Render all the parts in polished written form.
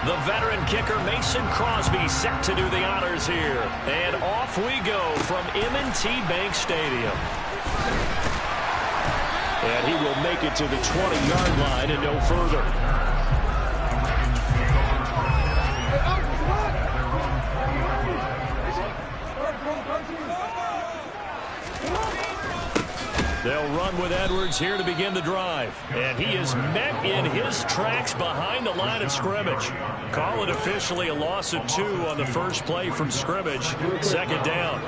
The veteran kicker Mason Crosby set to do the honors here. And off we go from M&T Bank Stadium. And he will make it to the 20-yard line and no further. They'll run with Edwards here to begin the drive. And he is met in his tracks behind the line of scrimmage. Call it officially a loss of 2 on the first play from scrimmage. Second down.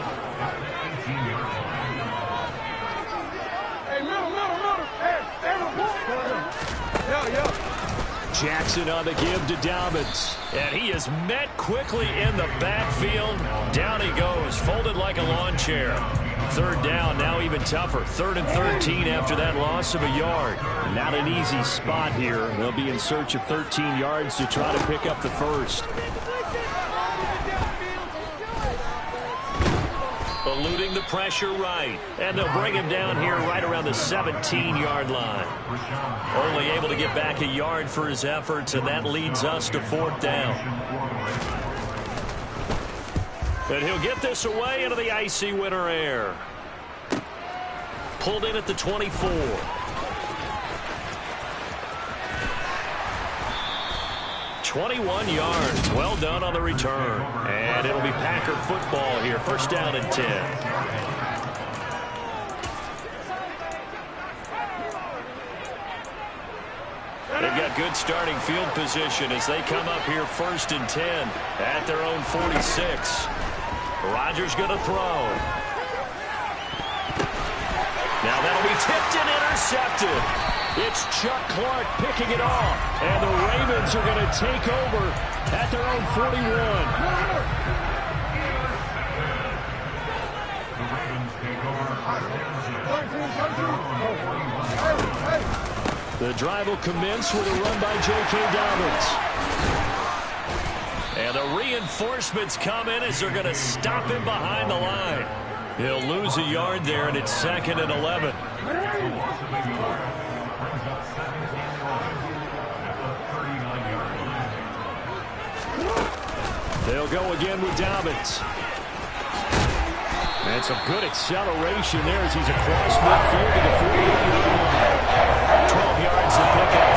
Jackson on the give to Dobbins. And he is met quickly in the backfield. Down he goes, folded like a lawn chair. Third down, now even tougher. 3rd and 13 after that loss of a yard. Not an easy spot here. They'll be in search of 13 yards to try to pick up the first. Eluding the pressure right. And they'll bring him down here right around the 17-yard line. Only able to get back a yard for his efforts, and that leads us to 4th down. And he'll get this away into the icy winter air. Pulled in at the 24. "21 yards. Well done on the return. And it'll be Packer football here. First down and 10. They've got good starting field position as they come up here 1st and 10 at their own 46. Rodgers going to throw. Now that'll be tipped and intercepted. It's Chuck Clark picking it off. And the Ravens are going to take over at their own 41. The drive will commence with a run by J.K. Dobbins. And the reinforcements come in as they're going to stop him behind the line. He'll lose a yard there, and it's 2nd and 11. They'll go again with Dobbins. And some good acceleration there as he's across midfield to the 48-yard line. 12 yards to pick up.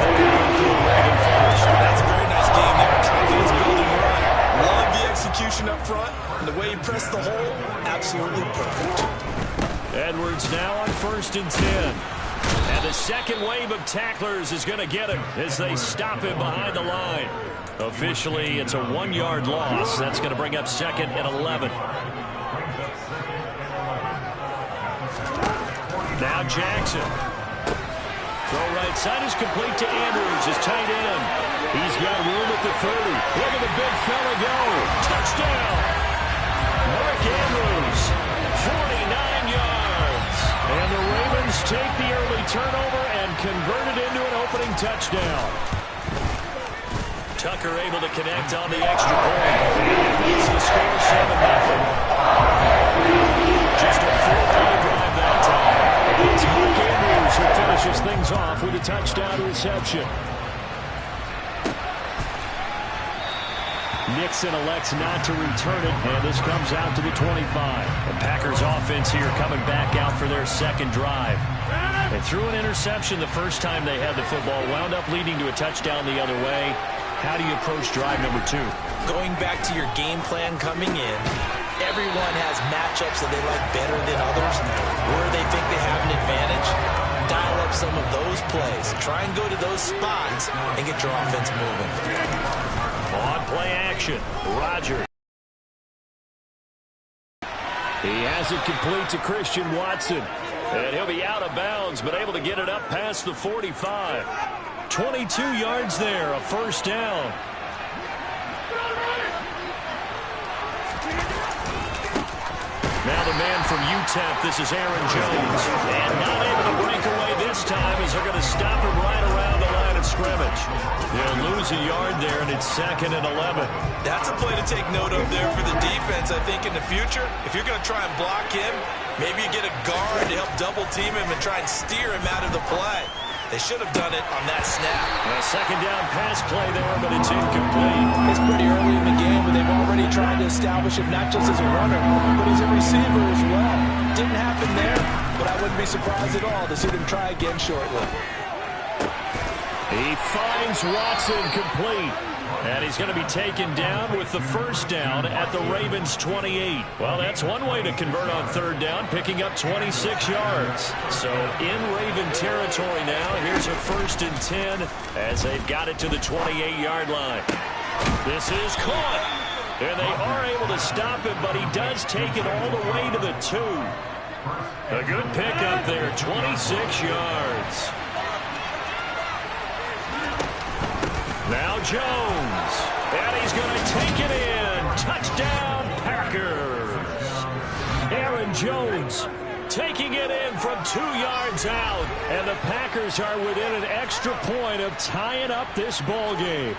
That's a very nice game there. Confidence building run. Love the execution up front. And the way he pressed the hole, absolutely perfect. Edwards now on 1st and 10. And the second wave of tacklers is going to get him as they stop him behind the line. Officially, it's a 1-yard loss. That's going to bring up 2nd and 11. Now Jackson. Throw right side is complete to Andrews, his tight end. He's got room at the 30. Look at the big fella go. Touchdown. Mark Andrews, 49 yards. And the Ravens take the early turnover and convert it into an opening touchdown. Tucker able to connect on the extra point. It's the score 7-0. Just a 4-play drive that time. It's Mark Andrews who finishes things off with a touchdown reception. Nixon elects not to return it, and this comes out to the 25. The Packers offense here coming back out for their second drive. They threw an interception the first time they had the football, wound up leading to a touchdown the other way. How do you approach drive number 2? Going back to your game plan coming in, everyone has matchups that they like better than others, where they think they have an advantage. Dial up some of those plays. Try and go to those spots and get your offense moving. On play action, Rodgers. He has it complete to Christian Watson. And he'll be out of bounds, but able to get it up past the 45. 22 yards there, a first down. Now the man from UTEP, this is Aaron Jones. And not able to break away this time as they're going to stop him right around the line of scrimmage. They'll lose a yard there, and it's 2nd and 11. That's a play to take note of there for the defense, I think, in the future. If you're going to try and block him, maybe you get a guard to help double team him and try and steer him out of the play. They should have done it on that snap. A second down pass play there, but it's incomplete. It's pretty early in the game, but they've already tried to establish him not just as a runner, but as a receiver as well. Didn't happen there, but I wouldn't be surprised at all to see them try again shortly. He finds Watson complete. And he's going to be taken down with the first down at the Ravens' 28. Well, that's one way to convert on third down, picking up 26 yards. So in Raven territory now, here's a 1st and 10 as they've got it to the 28-yard line. This is caught. And they are able to stop him, but he does take it all the way to the 2. A good pickup there, 26 yards. Now Jones, and he's going to take it in. Touchdown, Packers. Aaron Jones taking it in from 2 yards out, and the Packers are within an extra point of tying up this ball game.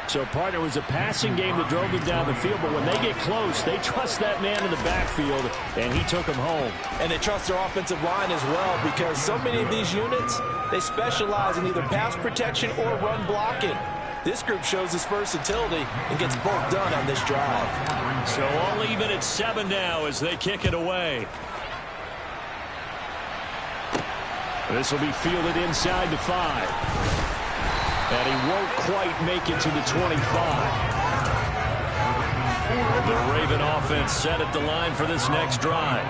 So, partner, it was a passing game that drove him down the field, but when they get close, they trust that man in the backfield, and he took him home. And they trust their offensive line as well, because so many of these units, they specialize in either pass protection or run blocking. This group shows its versatility and gets both done on this drive. So all even at 7 now as they kick it away. This will be fielded inside the 5. And he won't quite make it to the 25. The Raven offense set at the line for this next drive.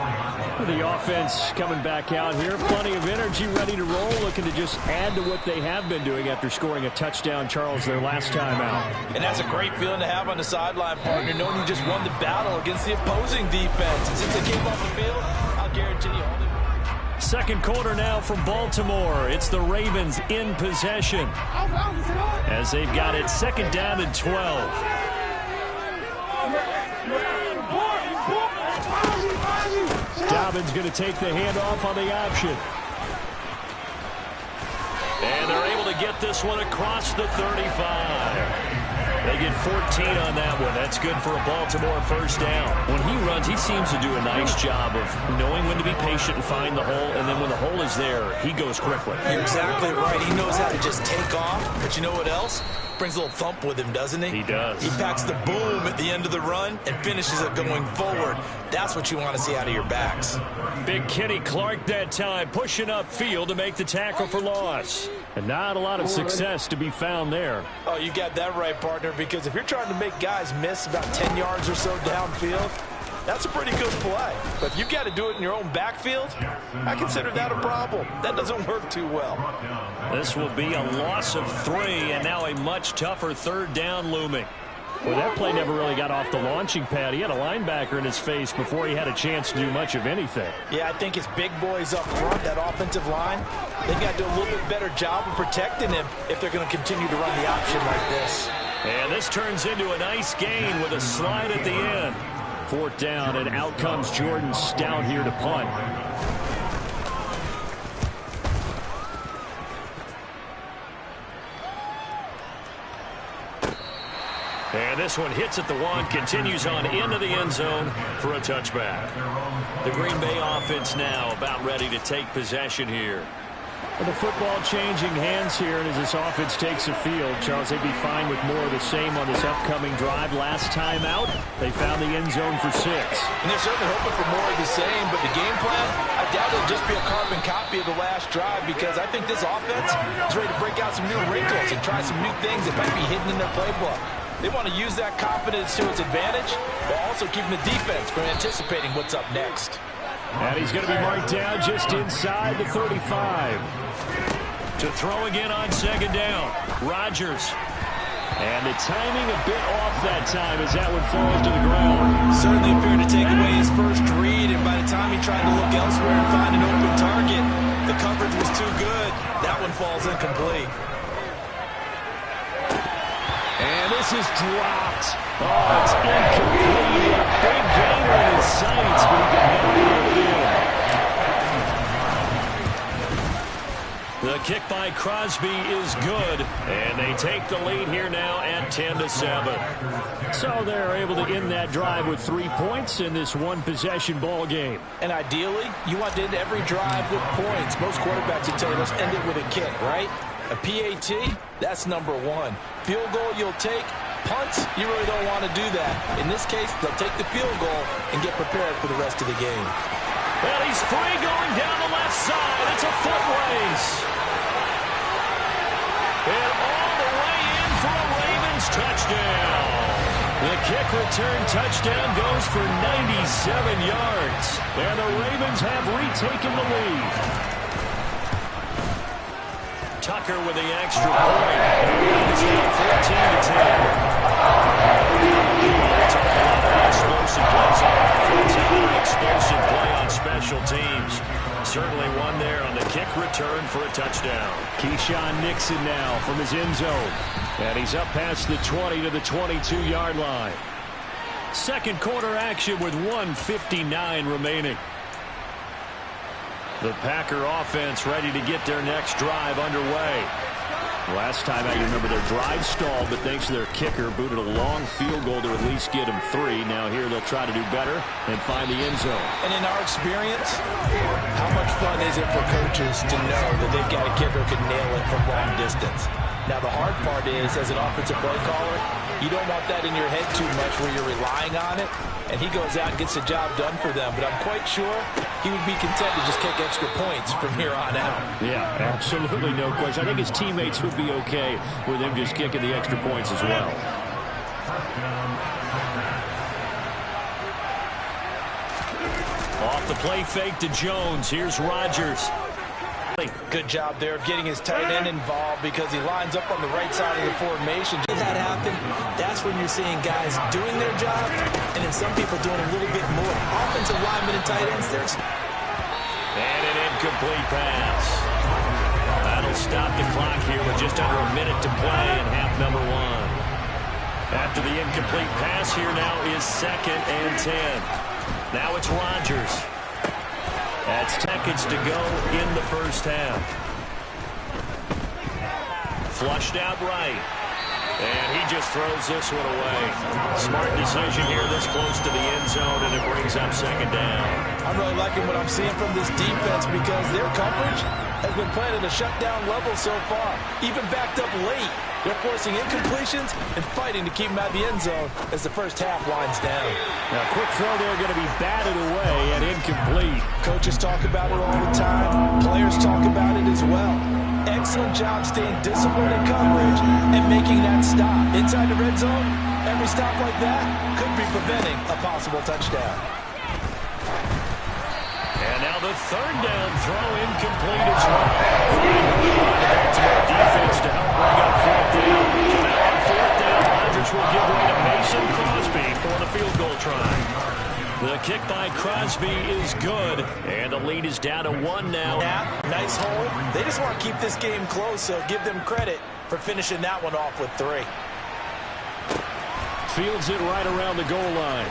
The offense coming back out here. Plenty of energy, ready to roll, looking to just add to what they have been doing after scoring a touchdown, Charles, their last time out. And that's a great feeling to have on the sideline, partner, knowing you just won the battle against the opposing defense. And since they came off the field, I'll guarantee you all they... Second quarter now from Baltimore. It's the Ravens in possession as they've got it 2nd down and 12. Dobbins going to take the handoff on the option. And they're able to get this one across the 35. They get 14 on that one. That's good for a Baltimore first down. When he runs, he seems to do a nice job of knowing when to be patient and find the hole, and then when the hole is there, he goes quickly. You're exactly right. He knows how to just take off, but you know what else? Brings a little thump with him, doesn't he? He does. He packs the boom at the end of the run and finishes it going forward. That's what you want to see out of your backs. Big Kenny Clark that time, pushing upfield to make the tackle for loss. And not a lot of success to be found there. Oh, you got that right, partner, because if you're trying to make guys miss about 10 yards or so downfield, that's a pretty good play. But if you've got to do it in your own backfield, I consider that a problem. That doesn't work too well. This will be a loss of 3, and now a much tougher 3rd down looming. Well, that play never really got off the launching pad. He had a linebacker in his face before he had a chance to do much of anything. Yeah, I think his big boys up front, that offensive line, they've got to do a little bit better job of protecting him if they're going to continue to run the option like this. And this turns into a nice gain with a slide at the end. 4th down, and out comes Jordan Stout here to punt. And this one hits at the 1, continues on into the end zone for a touchback. The Green Bay offense now about ready to take possession here. Well, the football changing hands here, and as this offense takes the field, Charles, they'd be fine with more of the same on this upcoming drive. Last time out, they found the end zone for 6. And they're certainly hoping for more of the same, but the game plan, I doubt it'll just be a carbon copy of the last drive, because I think this offense is ready to break out some new wrinkles and try some new things that might be hidden in their playbook. They want to use that confidence to its advantage, while also keeping the defense from anticipating what's up next. And he's going to be marked down just inside the 35. To throw again on 2nd down. Rodgers. And the timing a bit off that time as that one falls to the ground. Certainly appeared to take away his first read, and by the time he tried to look elsewhere and find an open target, the coverage was too good. That one falls incomplete. And this is dropped. Oh, it's incomplete. Big gainer in his sights, but he can never reel it in. The kick by Crosby is good, and they take the lead here now at 10-7. So they're able to end that drive with 3 points in this one-possession ball game. And ideally, you want to end every drive with points. Most quarterbacks would tell you, let's end it with a kick, right? A PAT, that's number 1. Field goal you'll take, Punts, you really don't want to do that. In this case, they'll take the field goal and get prepared for the rest of the game. Well, he's free going down the left side. It's a foot race. And all the way in for a Ravens touchdown. The kick return touchdown goes for 97 yards. And the Ravens have retaken the lead. Tucker with the extra point. It's now 14-10. Explosive plays on offense and explosive play on special teams. Certainly one there on the kick return for a touchdown. Keyshawn Nixon now from his end zone. And he's up past the 20 to the 22-yard line. Second quarter action with 1:59 remaining. The Packer offense ready to get their next drive underway. Last time I remember their drive stalled, but thanks to their kicker, booted a long field goal to at least get them 3. Now here they'll try to do better and find the end zone. And in our experience, how much fun is it for coaches to know that they've got a kicker who can nail it from long distance? Now the hard part is, as an offensive play caller, you don't want that in your head too much where you're relying on it, and he goes out and gets the job done for them. But I'm quite sure he would be content to just kick extra points from here on out. Yeah, absolutely no question. I think his teammates would be okay with him just kicking the extra points as well. Off the play fake to Jones. Here's Rodgers. Good job there of getting his tight end involved because he lines up on the right side of the formation. Did that happen? That's when you're seeing guys doing their job and then some people doing a little bit more. Offensive linemen and tight ends, they're... And an incomplete pass. That'll stop the clock here with just under a minute to play in half number 1. After the incomplete pass here now is 2nd and 10. Now it's Rodgers. That's seconds to go in the first half. Flushed out right. And he just throws this one away. Smart decision here this close to the end zone, and it brings up 2nd down. I'm really liking what I'm seeing from this defense because their coverage has been playing at a shutdown level so far. Even backed up late. They're forcing incompletions and fighting to keep them out of the end zone as the first half winds down. Now, quick throw there going to be batted away and incomplete. Coaches talk about it all the time. Players talk about it as well. Excellent job staying disciplined in coverage and making that stop. Inside the red zone, every stop like that could be preventing a possible touchdown. And now the 3rd down throw incomplete as well. Baltimore defense to help bring up 4th down. Now on 4th down, Rodgers will give way to Mason Crosby for the field goal try. The kick by Crosby is good, and the lead is down to 1 now. Yeah, nice hole. They just want to keep this game close, so give them credit for finishing that one off with 3. Fields it right around the goal line.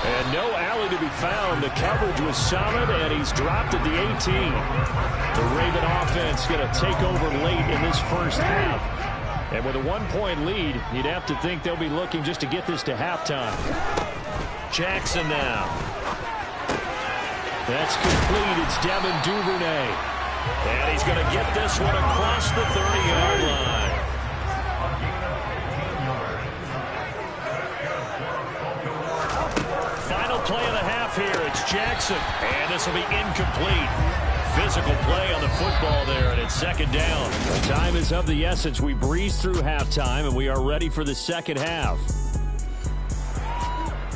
And no alley to be found. The coverage was solid, and he's dropped at the 18. The Raven offense going to take over late in this first half. And with a 1-point lead, you'd have to think they'll be looking just to get this to halftime. Jackson now. That's complete. It's Devin Duvernay. And he's going to get this one across the 30-yard line. Final play of the half here. It's Jackson. And this will be incomplete. Physical play on the football there, and it's 2nd down. The time is of the essence. We breeze through halftime, and we are ready for the second half.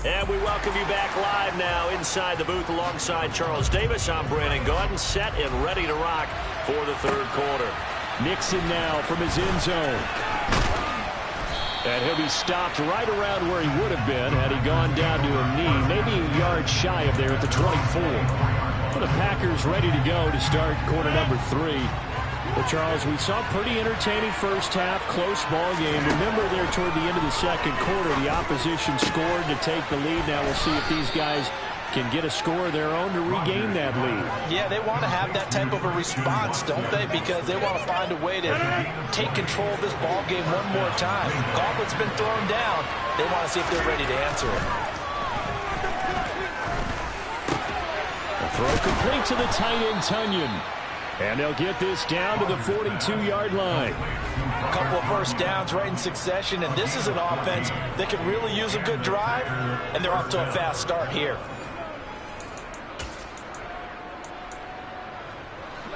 And we welcome you back live now inside the booth alongside Charles Davis. I'm Brandon Gaudin, set and ready to rock for the 3rd quarter. Nixon now from his end zone. And he'll be stopped right around where he would have been had he gone down to a knee, maybe a yard shy of there at the 24. The Packers ready to go to start quarter number 3. Well, Charles, we saw a pretty entertaining first half, close ball game. Remember there toward the end of the second quarter, the opposition scored to take the lead. Now we'll see if these guys can get a score of their own to regain that lead. Yeah, they want to have that type of a response, don't they? Because they want to find a way to take control of this ball game one more time. Gauntlet's been thrown down. They want to see if they're ready to answer it. Throw complete to the tight end, Tunyon. And they'll get this down to the 42-yard line. A couple of first downs right in succession, and this is an offense that could really use a good drive, and they're off to a fast start here.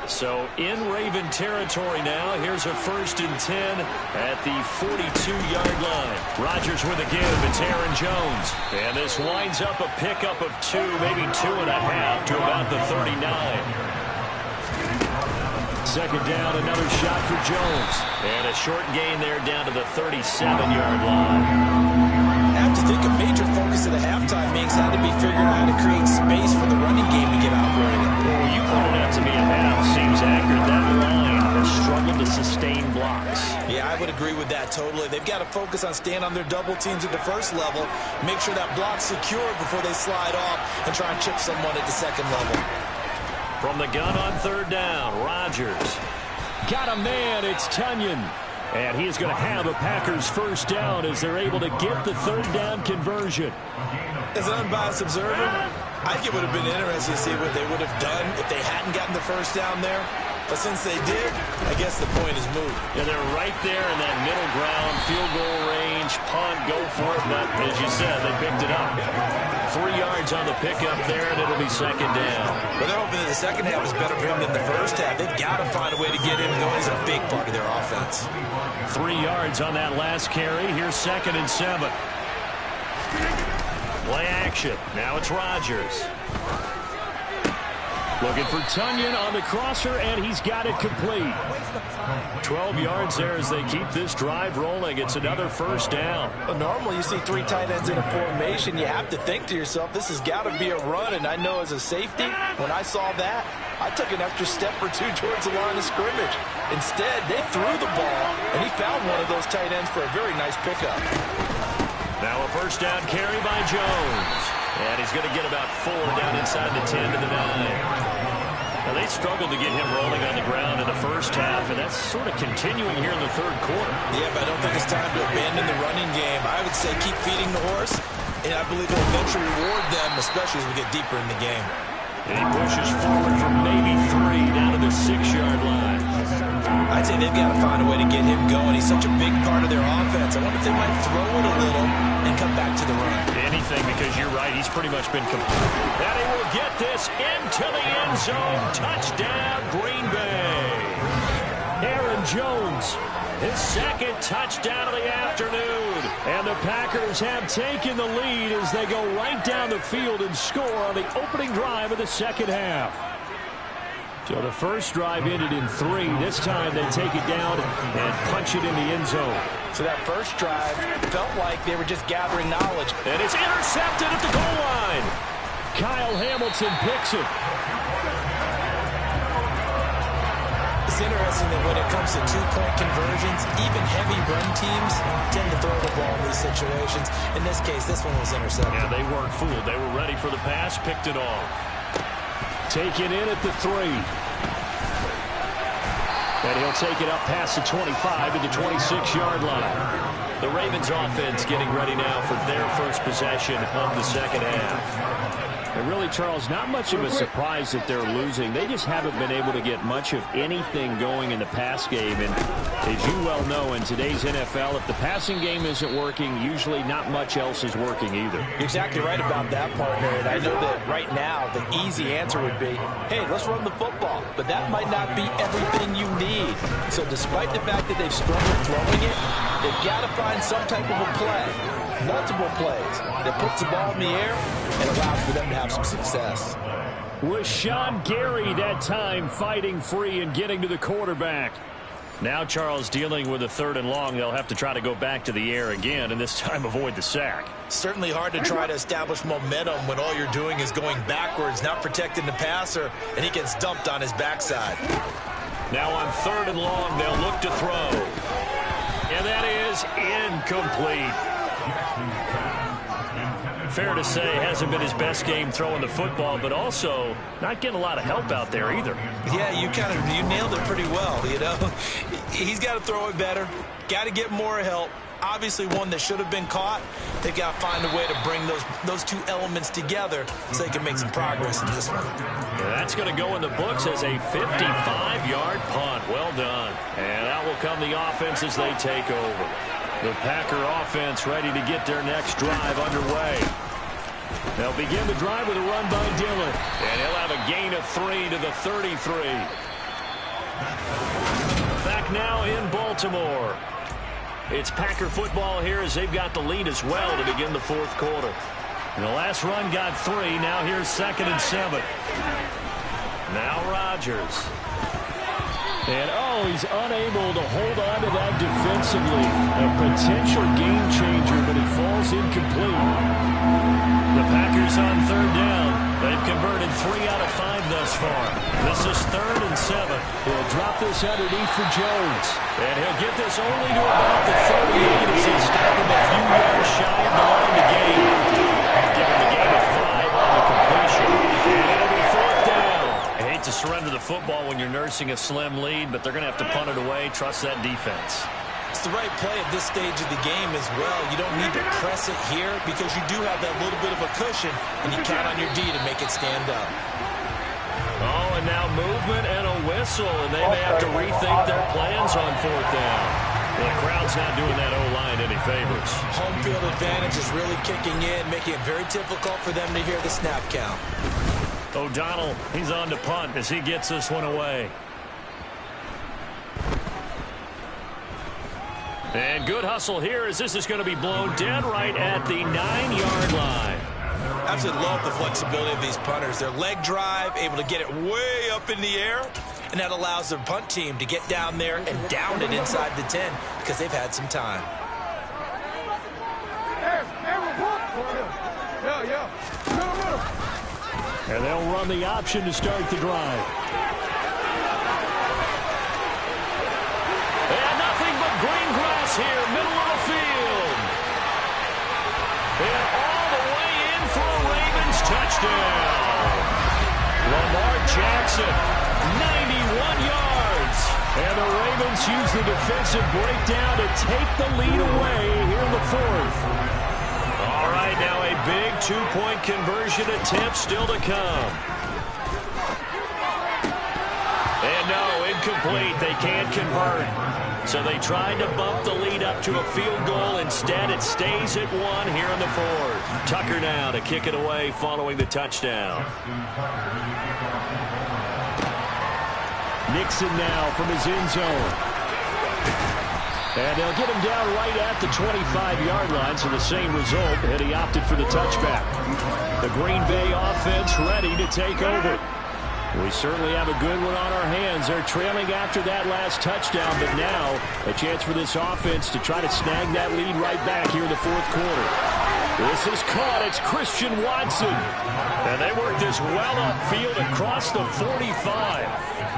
So in Raven territory now. Here's a 1st and 10 at the 42-yard line. Rodgers with a give. It's Aaron Jones. And this winds up a pickup of 2, maybe 2.5 to about the 39. Second down, another shot for Jones. And a short gain there down to the 37-yard line. I have to think a major focus of the halftime meetings had to be figuring out how to create space for the running game to get operating. Well, you pointed out to me at half. Seems accurate. That line has struggled to sustain blocks. Yeah, I would agree with that totally. They've got to focus on staying on their double teams at the first level, make sure that block's secure before they slide off and try and chip someone at the second level. From the gun on 3rd down, Rodgers. Got a man. It's Tonyan. And he's going to have a Packers first down as they're able to get the 3rd down conversion. As an unbiased observer, I think it would have been interesting to see what they would have done if they hadn't gotten the first down there. But since they did, I guess the point is moot. Yeah, they're right there in that middle ground, field goal range, punt, go for it. But as you said, they picked it up. 3 yards on the pickup there, and it'll be 2nd down. But they're hoping that the second half is better for him than the first half. They've got to find a way to get him going. He's a big part of their offense. 3 yards on that last carry. Here's 2nd and 7. Play action. Now it's Rodgers. Looking for Tonyan on the crosser, and he's got it complete. 12 yards there as they keep this drive rolling. It's another first down. Well, normally you see 3 tight ends in a formation. You have to think to yourself, this has got to be a run. And I know as a safety, when I saw that, I took an extra step or 2 towards the line of scrimmage. Instead, they threw the ball, and he found one of those tight ends for a very nice pickup. Now a first down carry by Jones. And he's going to get about 4 down inside the 10 to the 9. Now they struggled to get him rolling on the ground in the first half, and that's sort of continuing here in the 3rd quarter. Yeah, but I don't think it's time to abandon the running game. I would say keep feeding the horse, and I believe it'll eventually reward them, especially as we get deeper in the game. And he pushes forward from maybe 3 down to the 6-yard line. I'd say they've got to find a way to get him going. He's such a big part of their offense. I wonder if they might throw it a little and come back to the run. Anything, because you're right, he's pretty much been complete. And he will get this into the end zone. Touchdown, Green Bay. Aaron Jones, his 2nd touchdown of the afternoon. And the Packers have taken the lead as they go right down the field and score on the opening drive of the 2nd half. So the first drive ended in 3. This time they take it down and punch it in the end zone. So that first drive felt like they were just gathering knowledge. And it's intercepted at the goal line. Kyle Hamilton picks it. It's interesting that when it comes to 2-point conversions, even heavy run teams tend to throw the ball in these situations. In this case, this one was intercepted. Yeah, they weren't fooled. They were ready for the pass, picked it off. Taken in at the 3. And he'll take it up past the 25 to the 26-yard line. The Ravens offense getting ready now for their first possession of the 2nd half. And really, Charles, not much of a surprise that they're losing. They just haven't been able to get much of anything going in the pass game. And as you well know, in today's NFL, if the passing game isn't working, usually not much else is working either. You're exactly right about that, partner. And I know that right now the easy answer would be, hey, let's run the football. But that might not be everything you need. So despite the fact that they've struggled throwing it, they've got to find some type of a play, multiple plays, that puts the ball in the air and allows for them to have some success. Rashawn Gary that time fighting free and getting to the quarterback. Now Charles dealing with a 3rd and long. They'll have to try to go back to the air again and this time avoid the sack. Certainly hard to try to establish momentum when all you're doing is going backwards, not protecting the passer, and he gets dumped on his backside. Now on 3rd and long, they'll look to throw. And that is incomplete. Fair to say, hasn't been his best game throwing the football, but also not getting a lot of help out there either. Yeah, you nailed it pretty well, you know. He's got to throw it better, got to get more help. obviously one that should have been caught. They've got to find a way to bring those two elements together so they can make some progress in this one. Yeah, that's going to go in the books as a 55-yard punt. Well done. And out will come the offense as they take over. The Packer offense ready to get their next drive underway. They'll begin the drive with a run by Dillon. And he'll have a gain of 3 to the 33. Back now in Baltimore. It's Packer football here as they've got the lead as well to begin the fourth quarter. And the last run got 3. Now here's 2nd and 7. Now Rodgers. And, he's unable to hold on to that defensively. A potential game changer, but it falls incomplete. The Packers on 3rd down. They've converted 3 out of 5 thus far. This is 3rd and 7. He'll drop this underneath for Jones. And he'll get this only to about the 38 as he's stopping a few yards shy of the line to gain. Giving the gain of 5 on the completion. And it'll be 4th down. I hate to surrender the football when you're nursing a slim lead, but they're going to have to punt it away. Trust that defense. It's the right play at this stage of the game as well. You don't need to press it here because you do have that little bit of a cushion, and you count on your D to make it stand up. And now movement and a whistle, and they may have to rethink their plans on 4th down. The crowd's not doing that O-line any favors. Home field advantage is really kicking in, making it very difficult for them to hear the snap count. O'Donnell, he's on to punt as he gets this one away. And good hustle here as this is going to be blown dead right at the 9-yard line. Absolutely love the flexibility of these punters. Their leg drive, able to get it way up in the air, and that allows their punt team to get down there and down it inside the 10 because they've had some time. And they'll run the option to start the drive. And nothing but green grass here, middle of the field. And all the way in for a Ravens touchdown. Lamar Jackson, 91 yards. And the Ravens use the defensive breakdown to take the lead away here in the 4th. All right, now a big 2-point conversion attempt still to come. And no, incomplete. They can't convert. So they tried to bump the lead up to a field goal. Instead, it stays at 1 here in the 4th. Tucker now to kick it away following the touchdown. Nixon now from his end zone. And they'll get him down right at the 25-yard line, so the same result, and he opted for the touchback. The Green Bay offense ready to take over. We certainly have a good one on our hands. They're trailing after that last touchdown, but now a chance for this offense to try to snag that lead right back here in the 4th quarter. This is caught. It's Christian Watson. And they work this well upfield across the 45.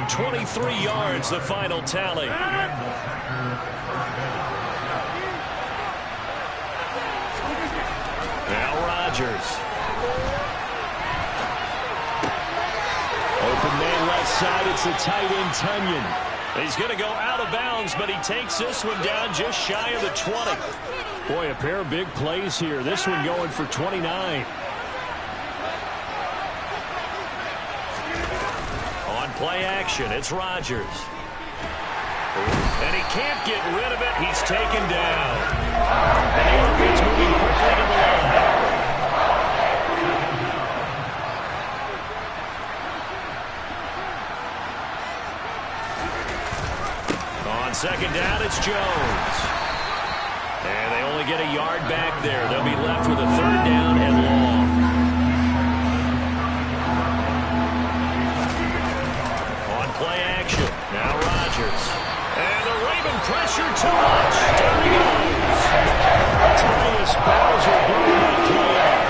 23 yards, the final tally. Now Rodgers. Open man left side. It's the tight end, Tunyon. He's going to go out of bounds, but he takes this one down just shy of the 20. Boy, a pair of big plays here. This one going for 29. On play action, it's Rodgers. And he can't get rid of it. He's taken down. And the offense moving quickly to the line. On 2nd down, it's Jones. And they only get a yard back there. They'll be left with a 3rd down and long. On play action, now Rodgers. And the Raven pressure too much. Down he goes. Tyus Bowser blowing that play out.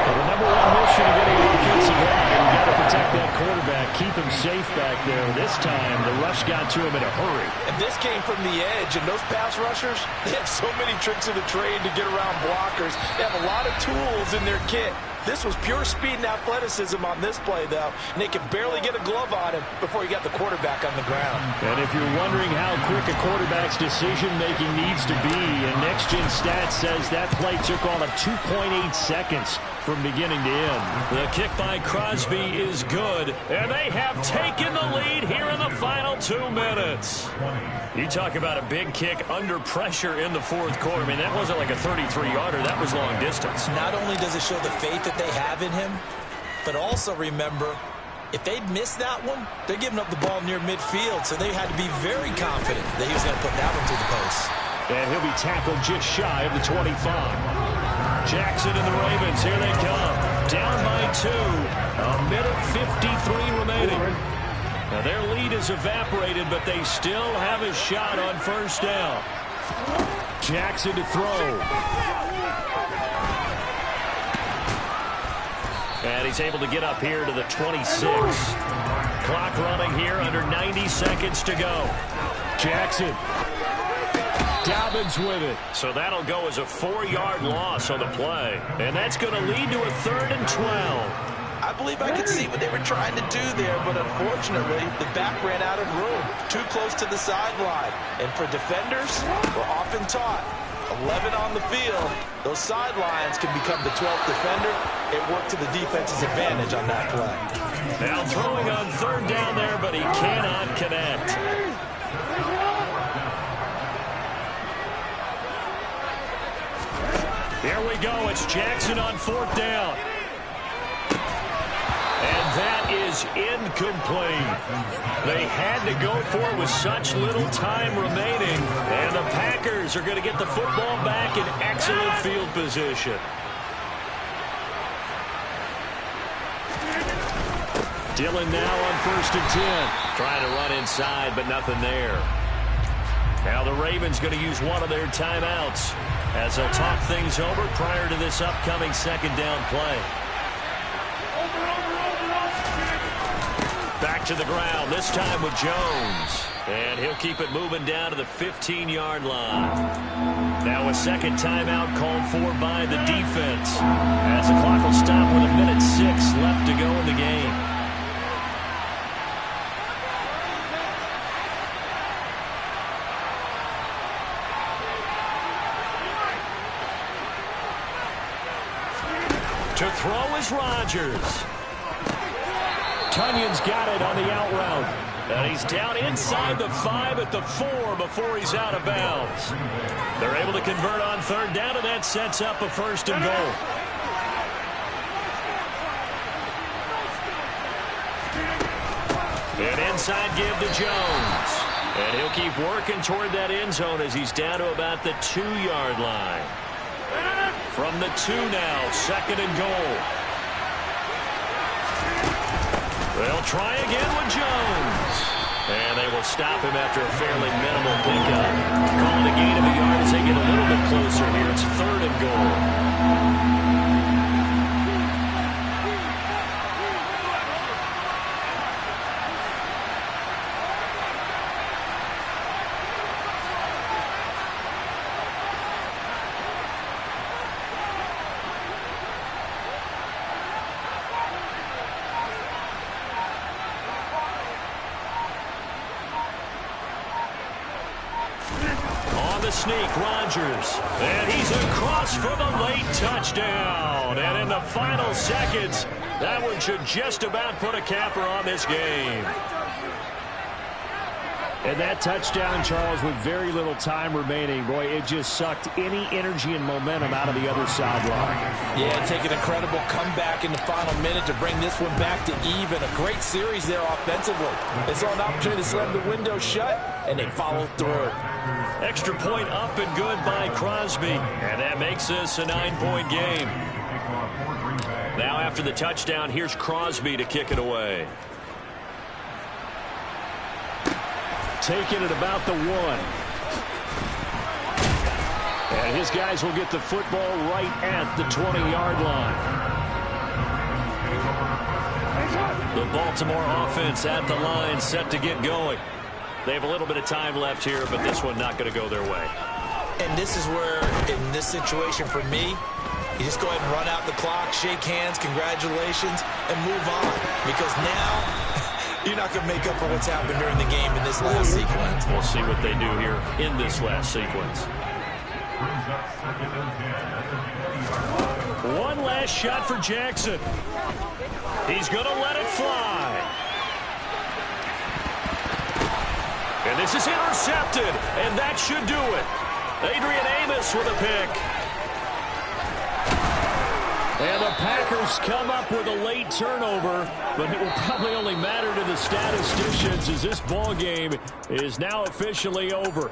The number 1 mission of any offensive line, you got to protect that quarterback, keep him safe back there. This time, the rush got to him in a hurry. And this came from the edge, and those pass rushers, they have so many tricks of the trade to get around blockers. They have a lot of tools in their kit. This was pure speed and athleticism on this play, though, and they could barely get a glove on him before he got the quarterback on the ground. And if you're wondering how quick a quarterback's decision-making needs to be, and Next Gen Stats says that play took all of 2.8 seconds from beginning to end. The kick by Crosby is good, and they have taken the lead here in the final 2 minutes. You talk about a big kick under pressure in the fourth quarter. I mean, that wasn't like a 33-yarder. That was long distance. Not only does it show the faith that they have in him, but also remember, if they'd missed that one, they're giving up the ball near midfield, so they had to be very confident that he was going to put that one through the post. And he'll be tackled just shy of the 25. Jackson and the Ravens, here they come. Down by 2. A minute 53 remaining. Now their lead is evaporated, but they still have a shot on first down. Jackson to throw. And he's able to get up here to the 26. Clock running here, under 90 seconds to go. Jackson. Dobbins with it. So that'll go as a 4-yard loss on the play. And that's going to lead to a 3rd and 12. I believe I could see what they were trying to do there, but unfortunately, the back ran out of room. Too close to the sideline. And for defenders, we're often taught, 11 on the field, those sidelines can become the 12th defender. It worked to the defense's advantage on that play. Now throwing on 3rd down there, but he cannot connect. Here we go. It's Jackson on 4th down. And that is incomplete. They had to go for it with such little time remaining. And the Packers are going to get the football back in excellent field position. Dillon now on 1st and 10. Trying to run inside, but nothing there. Now the Ravens going to use one of their timeouts as they'll talk things over prior to this upcoming 2nd down play. Back to the ground, this time with Jones. And he'll keep it moving down to the 15-yard line. Now a 2nd timeout called for by the defense, as the clock will stop with 1:06 left to go in the game. To throw is Rodgers. Tunyon's got it on the out route. And he's down inside the 5 at the 4 before he's out of bounds. They're able to convert on 3rd down, and that sets up a 1st and goal. An inside give to Jones. And he'll keep working toward that end zone as he's down to about the 2-yard line. From the 2 now, 2nd and goal. They'll try again with Jones. And they will stop him after a fairly minimal pickup. Calling a gain of a yard as they get a little bit closer here. It's 3rd and goal. Sneak Rodgers, and he's across for the late touchdown. And in the final seconds, that one should just about put a capper on this game. And that touchdown, Charles, with very little time remaining, boy, it just sucked any energy and momentum out of the other sideline. Yeah, take an incredible comeback in the final minute to bring this one back to even. A great series there offensively. They saw an opportunity to slam the window shut, and they followed through. Extra point up and good by Crosby. And that makes this a 9-point game. Now after the touchdown, here's Crosby to kick it away. Taking it about the 1. And his guys will get the football right at the 20-yard line. The Baltimore offense at the line, set to get going. They have a little bit of time left here, but this one not going to go their way. And this is where, in this situation for me, You just go ahead and run out the clock, shake hands, congratulations, and move on. Because now, you're not going to make up for what's happened during the game in this last sequence. We'll see what they do here in this last sequence. One last shot for Jackson. He's going to let it fly. And this is intercepted, and that should do it. Adrian Amos with a pick. And the Packers come up with a late turnover, but it will probably only matter to the statisticians as this ball game is now officially over.